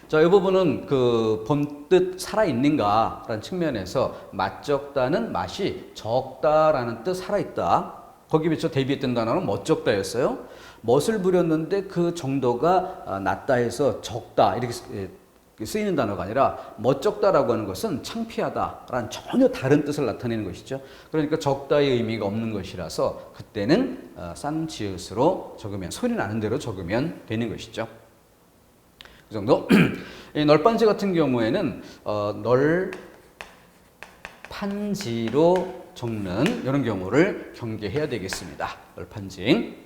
자, 이 부분은 그 본뜻 살아있는가라는 측면에서 맛적다는 맛이 적다라는 뜻 살아있다. 거기 비춰 대비했던 단어는 멋적다였어요. 멋을 부렸는데 그 정도가 낮다 해서 적다 이렇게 쓰이는 단어가 아니라 멋적다라고 하는 것은 창피하다라는 전혀 다른 뜻을 나타내는 것이죠. 그러니까 적다의 의미가 없는 것이라서 그때는 쌍지읒으로 적으면 소리 나는 대로 적으면 되는 것이죠. 그 정도. 널판지 같은 경우에는 널판지로 적는 이런 경우를 경계해야 되겠습니다. 널판지.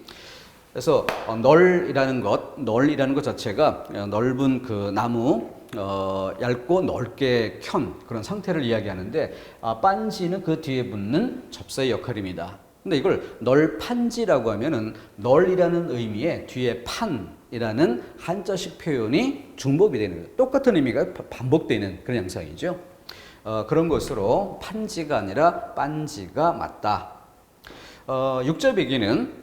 그래서 널이라는 것 자체가 넓은 그 나무 얇고 넓게 켠 그런 상태를 이야기하는데 빤지는 그 뒤에 붙는 접사의 역할입니다. 근데 이걸 널판지라고 하면은 널이라는 의미의 뒤에 판이라는 한자식 표현이 중복이 되는 거예요. 똑같은 의미가 반복되는 그런 양상이죠. 그런 것으로 판지가 아니라 빤지가 맞다. 육자배기는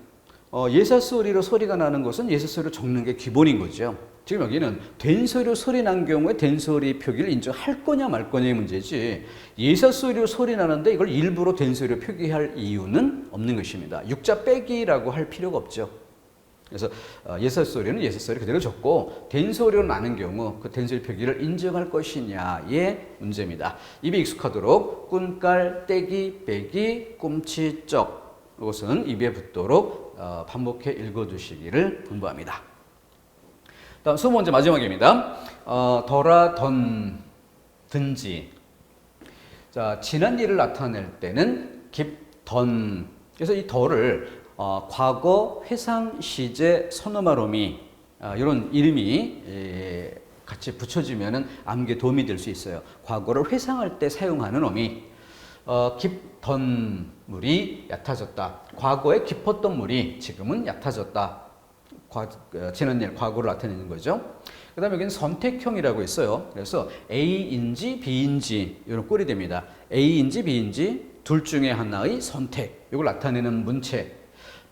예사소리로 소리가 나는 것은 예사소리로 적는 게 기본인 거죠. 지금 여기는 된소리로 소리 난 경우에 된소리 표기를 인정할 거냐 말 거냐의 문제지 예사소리로 소리 나는데 이걸 일부러 된소리로 표기할 이유는 없는 것입니다. 육자 빼기라고 할 필요가 없죠. 그래서 예사소리는 예사소리 그대로 적고 된소리로 나는 경우 그 된소리 표기를 인정할 것이냐의 문제입니다. 입에 익숙하도록 꾼깔, 떼기, 빼기, 꿈치, 쩍 이것은 입에 붙도록 반복해 읽어주시기를 분부합니다. 다음 20번째 마지막입니다. 덜아, 던, 든지. 자, 지난 일을 나타낼 때는 깁, 던. 그래서 이 덜을 과거, 회상, 시제, 선어마로미 이런 이름이 같이 붙여지면은 암기에 도움이 될 수 있어요. 과거를 회상할 때 사용하는 어미. 깊던 물이 얕아졌다. 과거에 깊었던 물이 지금은 얕아졌다. 지난 일, 과거를 나타내는 거죠. 그 다음에 여기는 선택형이라고 있어요. 그래서 A인지 B인지 이런 꼴이 됩니다. A인지 B인지 둘 중에 하나의 선택. 이걸 나타내는 문체.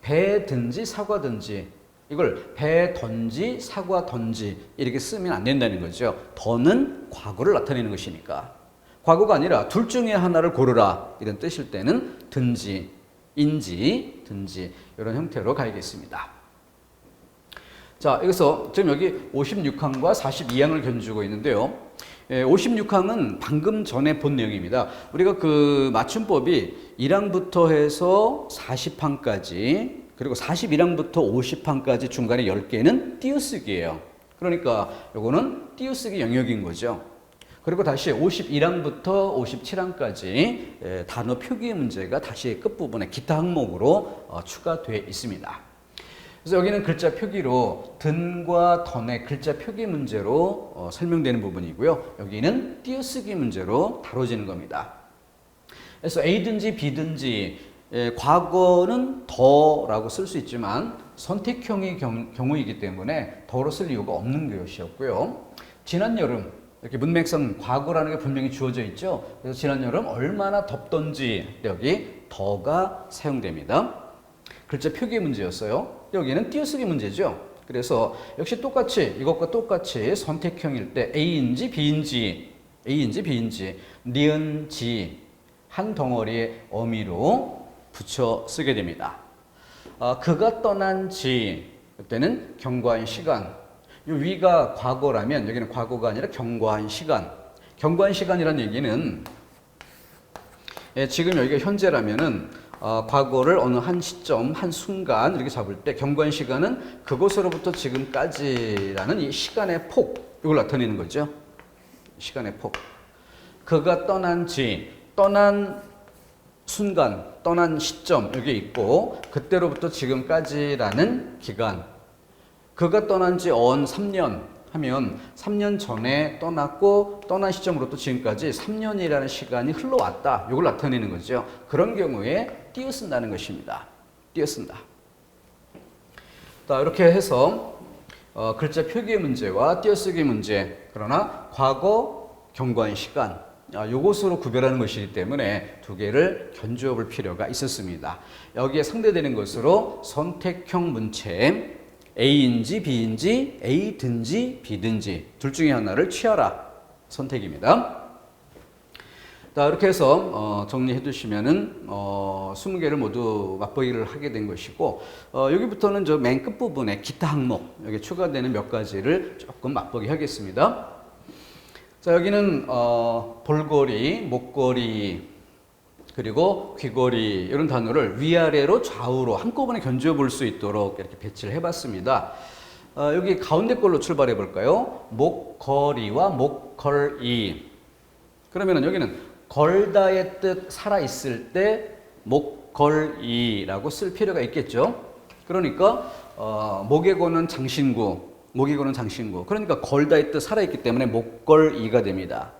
배든지 사과든지 이걸 배던지 사과던지 이렇게 쓰면 안 된다는 거죠. 더는 과거를 나타내는 것이니까. 과거가 아니라 둘 중에 하나를 고르라 이런 뜻일 때는 든지, 인지, 든지 이런 형태로 가야겠습니다. 자, 여기서 지금 여기 56항과 42항을 견주고 있는데요. 56항은 방금 전에 본 내용입니다. 우리가 그 맞춤법이 1항부터 해서 40항까지 그리고 41항부터 50항까지 중간에 10개는 띄어쓰기예요. 그러니까 요거는 띄어쓰기 영역인 거죠. 그리고 다시 51항부터 57항까지 단어 표기 문제가 다시 끝부분에 기타 항목으로 추가되어 있습니다. 그래서 여기는 글자 표기로 든과 던의 글자 표기 문제로 설명되는 부분이고요. 여기는 띄어쓰기 문제로 다뤄지는 겁니다. 그래서 A든지 B든지 과거는 더라고 쓸 수 있지만 선택형의 경우이기 때문에 더로 쓸 이유가 없는 것이었고요. 지난 여름 이렇게 문맥상 과거라는 게 분명히 주어져 있죠. 그래서 지난 여름 얼마나 덥던지 여기 더가 사용됩니다. 글자 표기 문제였어요. 여기는 띄어쓰기 문제죠. 그래서 역시 똑같이 이것과 똑같이 선택형일 때 A인지 B인지 니은지 한 덩어리의 어미로 붙여 쓰게 됩니다. 그가 떠난 지 그때는 경과한 시간. 이 위가 과거라면 여기는 과거가 아니라 경과한 시간. 경과한 시간이라는 얘기는 지금 여기가 현재라면은 과거를 어느 한 시점, 한 순간 이렇게 잡을 때 경과한 시간은 그곳으로부터 지금까지라는 이 시간의 폭 이걸 나타내는 거죠. 시간의 폭. 그가 떠난 지, 떠난 순간, 떠난 시점 여기 있고 그때로부터 지금까지라는 기간. 그가 떠난 지 언 3년 하면 3년 전에 떠났고 떠난 시점으로부터 지금까지 3년이라는 시간이 흘러왔다. 이걸 나타내는 거죠. 그런 경우에 띄어쓴다는 것입니다. 띄어쓴다. 자, 이렇게 해서 글자 표기 문제와 띄어쓰기 문제 그러나 과거, 경과한 시간 요것으로 구별하는 것이기 때문에 두 개를 견주어 볼 필요가 있었습니다. 여기에 상대되는 것으로 선택형 문체 A인지 B인지 A든지 B든지 둘 중에 하나를 취하라 선택입니다. 자, 이렇게 해서 정리해 두시면은 20개를 모두 맛보기를 하게 된 것이고 여기부터는 저 맨 끝부분에 기타 항목 여기 추가되는 몇 가지를 조금 맛보기 하겠습니다. 자, 여기는 볼거리, 목걸이 그리고 귀걸이 이런 단어를 위아래로 좌우로 한꺼번에 견주어 볼 수 있도록 이렇게 배치를 해봤습니다. 여기 가운데 걸로 출발해 볼까요? 목걸이와 목걸이. 그러면은 여기는 걸다의 뜻 살아있을 때 목걸이라고 쓸 필요가 있겠죠. 그러니까 목에 거는 장신구, 목에 거는 장신구. 그러니까 걸다의 뜻 살아있기 때문에 목걸이가 됩니다.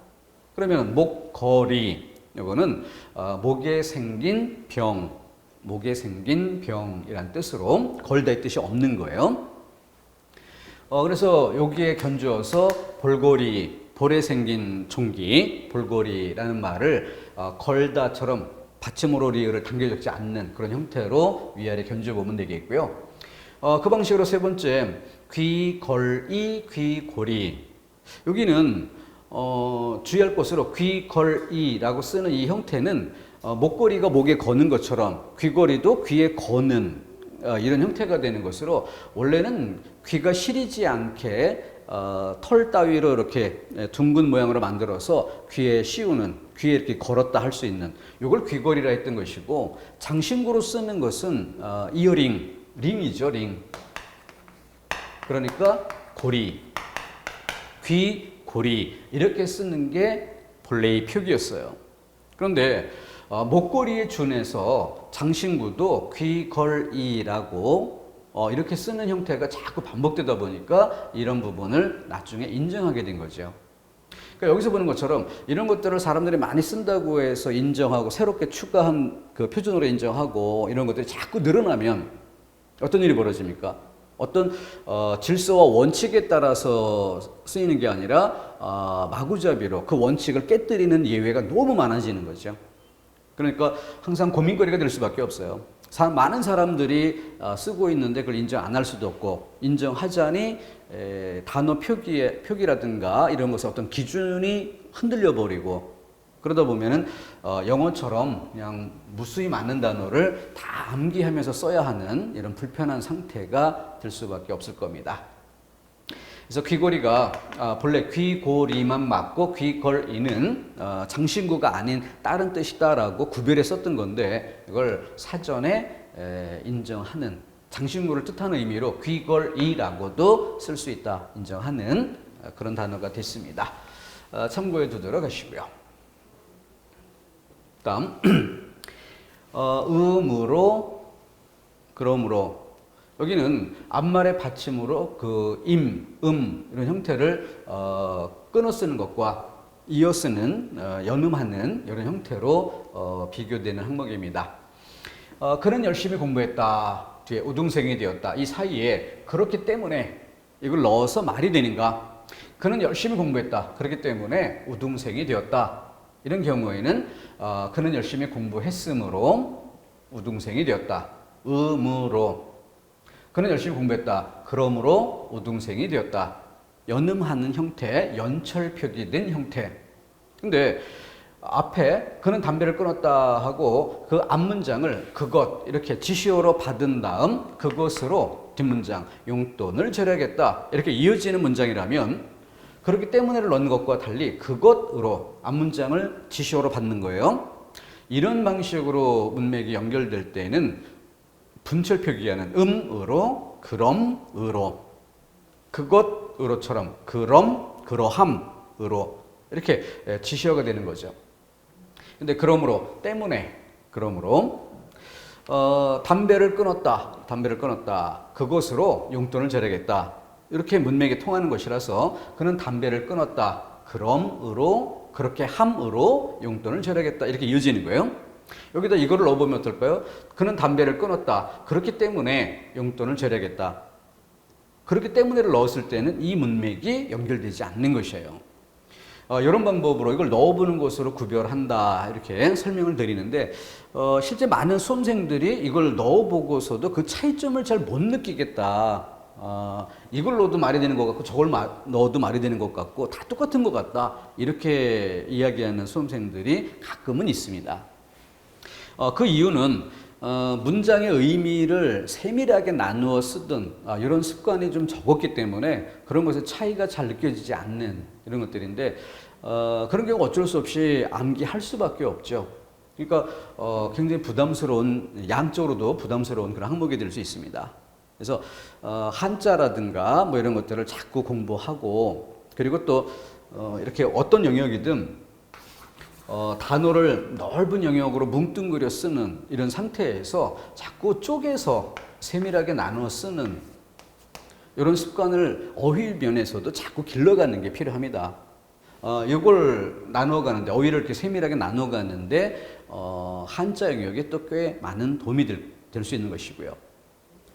그러면 목걸이 이거는 목에 생긴 병, 목에 생긴 병이란 뜻으로 걸다의 뜻이 없는 거예요. 그래서 여기에 견주어서 볼거리, 볼에 생긴 종기, 볼거리라는 말을 걸다처럼 받침으로 리을을 당겨 적지 않는 그런 형태로 위아래 견주어 보면 되겠고요. 그 방식으로 세 번째, 귀걸이, 귀고리. 여기는 주의할 것으로 귀걸이라고 쓰는 이 형태는 목걸이가 목에 거는 것처럼 귀걸이도 귀에 거는 이런 형태가 되는 것으로 원래는 귀가 시리지 않게 털 따위로 이렇게 둥근 모양으로 만들어서 귀에 씌우는, 귀에 이렇게 걸었다 할 수 있는 이걸 귀걸이라 했던 것이고 장신구로 쓰는 것은 이어링, 링이죠, 링. 그러니까 고리, 귀고리 이렇게 쓰는 게 본래의 표기였어요. 그런데 목걸이에 준해서 장신구도 귀걸이라고 이렇게 쓰는 형태가 자꾸 반복되다 보니까 이런 부분을 나중에 인정하게 된 거죠. 그러니까 여기서 보는 것처럼 이런 것들을 사람들이 많이 쓴다고 해서 인정하고 새롭게 추가한 그 표준어로 인정하고 이런 것들이 자꾸 늘어나면 어떤 일이 벌어집니까? 어떤 질서와 원칙에 따라서 쓰이는 게 아니라 마구잡이로 그 원칙을 깨뜨리는 예외가 너무 많아지는 거죠. 그러니까 항상 고민거리가 될 수밖에 없어요. 많은 사람들이 쓰고 있는데 그걸 인정 안 할 수도 없고 인정하자니 단어 표기라든가 이런 것에 어떤 기준이 흔들려 버리고 그러다 보면은 영어처럼 그냥 무수히 많은 단어를 다 암기하면서 써야 하는 이런 불편한 상태가 될 수밖에 없을 겁니다. 그래서 귀걸이가 본래 귀고리만 맞고 귀걸이는 장신구가 아닌 다른 뜻이다라고 구별해 썼던 건데 이걸 사전에 인정하는 장신구를 뜻하는 의미로 귀걸이라고도 쓸 수 있다 인정하는 그런 단어가 됐습니다. 참고해 두도록 하시고요. 다음 음으로 그러므로 여기는 앞말의 받침으로 그 이런 형태를 끊어 쓰는 것과 이어 쓰는 연음하는 이런 형태로 비교되는 항목입니다. 그는 열심히 공부했다. 뒤에 우등생이 되었다. 이 사이에 그렇기 때문에 이걸 넣어서 말이 되는가? 그는 열심히 공부했다. 그렇기 때문에 우등생이 되었다. 이런 경우에는 그는 열심히 공부했으므로 우등생이 되었다. 음으로 그는 열심히 공부했다. 그러므로 우등생이 되었다. 연음하는 형태, 연철 표기된 형태. 근데 앞에 그는 담배를 끊었다 하고 그 앞문장을 그것 이렇게 지시어로 받은 다음 그것으로 뒷문장 용돈을 절약했다. 이렇게 이어지는 문장이라면 그렇기 때문에를 넣는 것과 달리 그것으로 앞문장을 지시어로 받는 거예요. 이런 방식으로 문맥이 연결될 때는 분철 표기하는 음으로 그럼으로 그것으로처럼 그럼 그러함으로 이렇게 지시어가 되는 거죠. 근데 그러므로 때문에 그러므로 담배를 끊었다 그것으로 용돈을 절약했다 이렇게 문맥이 통하는 것이라서 그는 담배를 끊었다 그럼으로 그렇게 함으로 용돈을 절약했다 이렇게 이어지는 거예요. 여기다 이거를 넣어보면 어떨까요? 그는 담배를 끊었다. 그렇기 때문에 용돈을 절약했다. 그렇기 때문에를 넣었을 때는 이 문맥이 연결되지 않는 것이에요. 이런 방법으로 이걸 넣어보는 것으로 구별한다. 이렇게 설명을 드리는데 실제 많은 수험생들이 이걸 넣어보고서도 그 차이점을 잘 못 느끼겠다. 이걸 넣어도 말이 되는 것 같고 저걸 넣어도 말이 되는 것 같고 다 똑같은 것 같다. 이렇게 이야기하는 수험생들이 가끔은 있습니다. 그 이유는 문장의 의미를 세밀하게 나누어 쓰던 이런 습관이 좀 적었기 때문에 그런 것에 차이가 잘 느껴지지 않는 이런 것들인데 그런 경우 어쩔 수 없이 암기할 수밖에 없죠. 그러니까 굉장히 부담스러운, 양적으로도 부담스러운 그런 항목이 될 수 있습니다. 그래서 한자라든가 뭐 이런 것들을 자꾸 공부하고 그리고 또 이렇게 어떤 영역이든 단어를 넓은 영역으로 뭉뚱그려 쓰는 이런 상태에서 자꾸 쪼개서 세밀하게 나누어 쓰는 이런 습관을 어휘 면에서도 자꾸 길러가는 게 필요합니다. 이걸 나누어가는데 어휘를 이렇게 세밀하게 나누어가는데 한자 영역에 또 꽤 많은 도움이 될 수 있는 것이고요.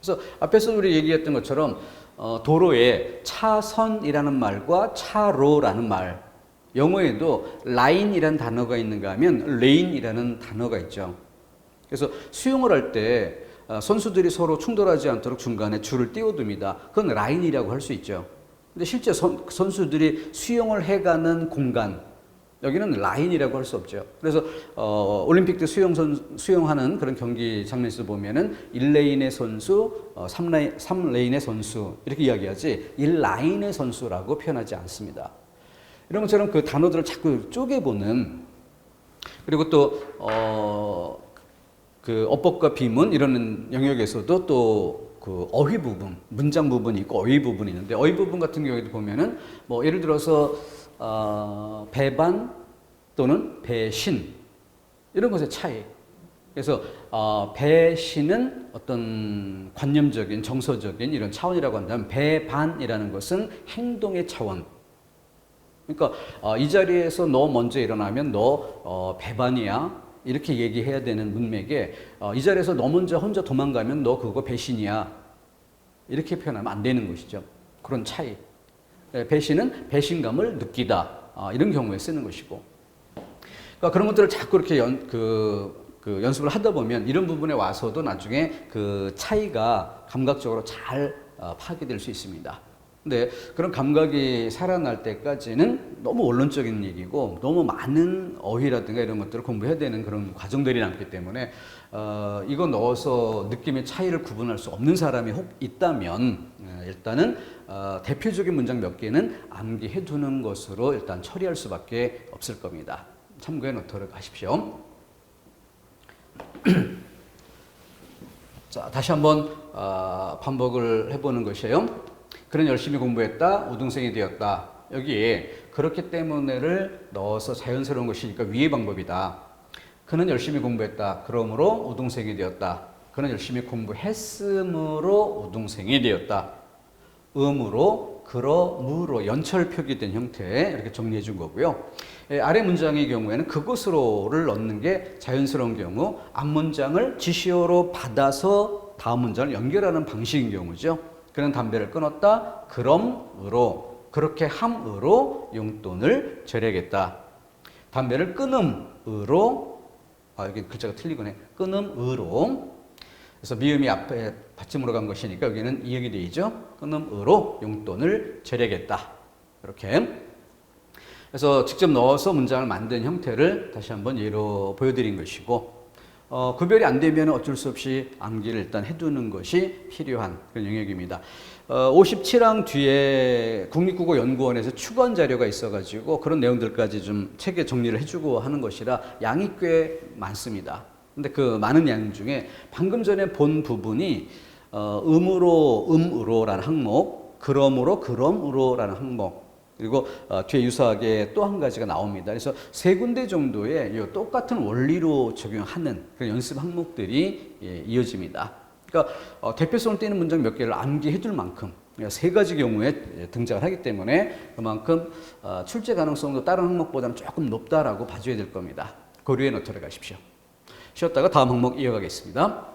그래서 앞에서 우리 얘기했던 것처럼 도로에 차선이라는 말과 차로라는 말, 영어에도 라인이라는 단어가 있는가 하면 레인이라는 단어가 있죠. 그래서 수영을 할 때 선수들이 서로 충돌하지 않도록 중간에 줄을 띄워둡니다. 그건 라인이라고 할 수 있죠. 근데 실제 선수들이 수영을 해가는 공간, 여기는 라인이라고 할 수 없죠. 그래서 올림픽 때 수영하는 그런 경기 장면에서 보면은 1레인의 선수, 3레인의 선수 이렇게 이야기하지 1라인의 선수라고 표현하지 않습니다. 이런 것처럼 그 단어들을 자꾸 쪼개보는, 그리고 또 그 어법과 비문 이런 영역에서도 또 그 어휘 부분, 문장 부분이 있고 어휘 부분이 있는데 어휘 부분 같은 경우에도 보면은 뭐 예를 들어서 배반 또는 배신 이런 것의 차이. 그래서 배신은 어떤 관념적인 정서적인 이런 차원이라고 한다면 배반이라는 것은 행동의 차원. 그러니까 이 자리에서 너 먼저 일어나면 너 배반이야 이렇게 얘기해야 되는 문맥에 이 자리에서 너 먼저 혼자 도망가면 너 그거 배신이야 이렇게 표현하면 안 되는 것이죠. 그런 차이. 배신은 배신감을 느끼다 이런 경우에 쓰는 것이고, 그러니까 그런 것들을 자꾸 이렇게 연습을 하다 보면 이런 부분에 와서도 나중에 그 차이가 감각적으로 잘 파악이 될 수 있습니다. 근데 그런 감각이 살아날 때까지는 너무 원론적인 얘기고 너무 많은 어휘라든가 이런 것들을 공부해야 되는 그런 과정들이 남기 때문에 이거 넣어서 느낌의 차이를 구분할 수 없는 사람이 혹 있다면 일단은 대표적인 문장 몇 개는 암기해 두는 것으로 일단 처리할 수밖에 없을 겁니다. 참고해 놓도록 하십시오. 자, 다시 한번 반복을 해보는 것이에요. 그는 열심히 공부했다, 우등생이 되었다. 여기에 그렇기 때문에를 넣어서 자연스러운 것이니까 위의 방법이다. 그는 열심히 공부했다. 그러므로 우등생이 되었다. 그는 열심히 공부했으므로 우등생이 되었다. 음으로, 그러므로 연철 표기된 형태 이렇게 정리해 준 거고요. 아래 문장의 경우에는 그것으로를 넣는 게 자연스러운 경우, 앞문장을 지시어로 받아서 다음 문장을 연결하는 방식인 경우죠. 그는 담배를 끊었다. 그럼으로, 그렇게 함으로 용돈을 절약했다. 담배를 끊음으로, 여기 글자가 틀리거네. 끊음으로. 그래서 미음이 앞에 받침으로 간 것이니까 여기는 이역이 되죠. 끊음으로 용돈을 절약했다. 이렇게. 그래서 직접 넣어서 문장을 만든 형태를 다시 한번 예로 보여드린 것이고, 구별이 안 되면 어쩔 수 없이 암기를 일단 해두는 것이 필요한 그런 영역입니다. 57항 뒤에 국립국어연구원에서 추가한 자료가 있어가지고 그런 내용들까지 좀 책에 정리를 해주고 하는 것이라 양이 꽤 많습니다. 근데 그 많은 양 중에 방금 전에 본 부분이 음으로라는 항목, 그러므로라는 항목, 그리고 뒤에 유사하게 또 한 가지가 나옵니다. 그래서 세 군데 정도의 이 똑같은 원리로 적용하는 그런 연습 항목들이 이어집니다. 그러니까 대표성을 띠는 문장 몇 개를 암기해 둘 만큼 세 가지 경우에 등장을 하기 때문에 그만큼 출제 가능성도 다른 항목보다는 조금 높다라고 봐줘야 될 겁니다. 고려해 놓도록 하십시오. 쉬었다가 다음 항목 이어가겠습니다.